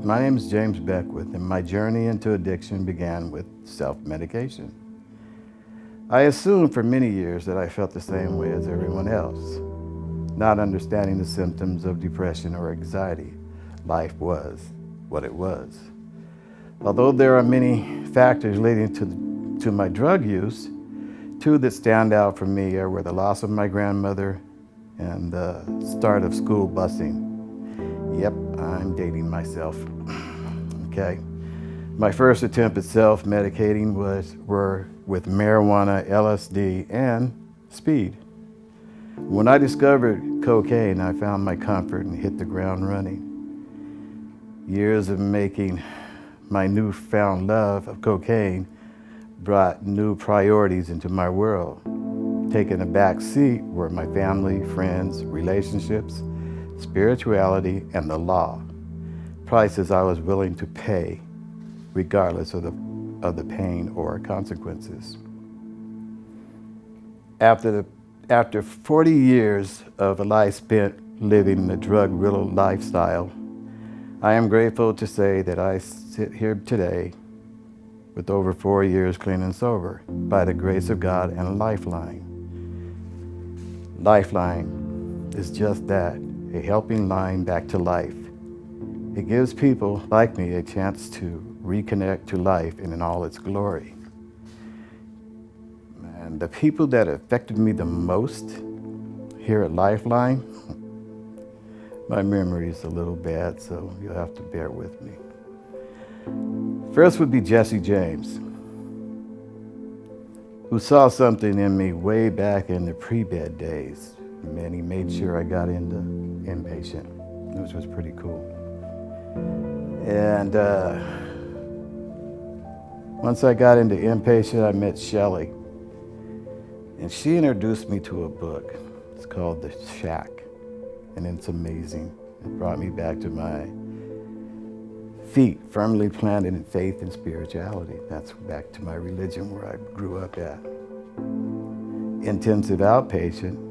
My name is James Beckwith, and my journey into addiction began with self-medication. I assumed for many years that I felt the same way as everyone else, not understanding the symptoms of depression or anxiety. Life was what it was. Although there are many factors leading to my drug use, two that stand out for me were the loss of my grandmother and the start of school busing. Yep, I'm dating myself. Okay. My first attempt at self-medicating were with marijuana, LSD, and speed. When I discovered cocaine, I found my comfort and hit the ground running. Years of making my newfound love of cocaine brought new priorities into my world. Taking a back seat were my family, friends, relationships, spirituality, and the law. Prices I was willing to pay, regardless of the pain or consequences. After 40 years of a life spent living a drug-riddled lifestyle, I am grateful to say that I sit here today with over 4 years clean and sober by the grace of God and a Lifeline. Lifeline is just that, a helping line back to life. It gives people like me a chance to reconnect to life in all its glory. And the people that affected me the most here at Lifeline, my memory is a little bad, so you'll have to bear with me. First would be Jesse James, who saw something in me way back in the pre-bed days. Man, he made sure I got into inpatient, which was pretty cool. And once I got into inpatient, I met Shelly. And she introduced me to a book. It's called The Shack. And it's amazing. It brought me back to my feet, firmly planted in faith and spirituality. That's back to my religion where I grew up at. Intensive outpatient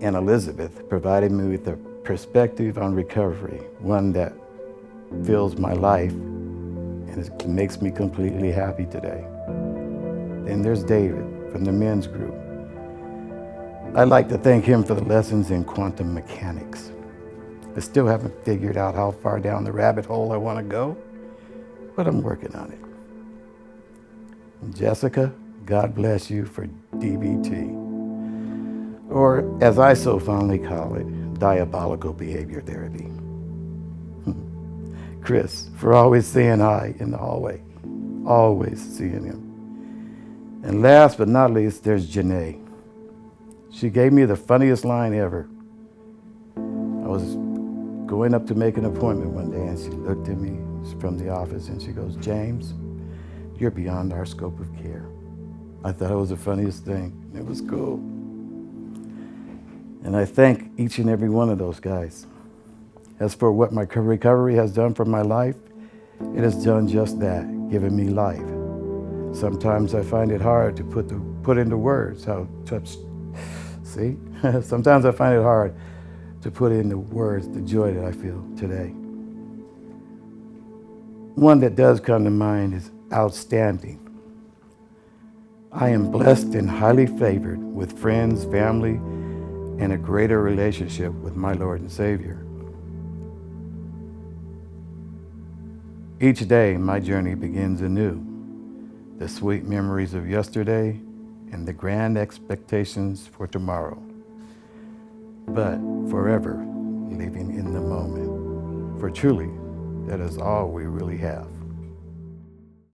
and Elizabeth provided me with a perspective on recovery, one that fills my life and it makes me completely happy today. Then there's David from the men's group. I'd like to thank him for the lessons in quantum mechanics. I still haven't figured out how far down the rabbit hole I want to go, but I'm working on it. And Jessica, God bless you for DBT, or as I so fondly call it, diabolical behavior therapy. Chris, for always saying hi in the hallway, always seeing him. And last but not least, there's Janae. She gave me the funniest line ever. I was going up to make an appointment one day and she looked at me from the office and she goes, "James, you're beyond our scope of care." I thought it was the funniest thing. It was cool. And I thank each and every one of those guys. As for what my recovery has done for my life, it has done just that, given me life. Sometimes I find it hard to put into words Sometimes I find it hard to put into words the joy that I feel today. One that does come to mind is outstanding. I am blessed and highly favored with friends, family, and a greater relationship with my Lord and Savior. Each day, my journey begins anew. The sweet memories of yesterday and the grand expectations for tomorrow. But forever living in the moment. For truly, that is all we really have.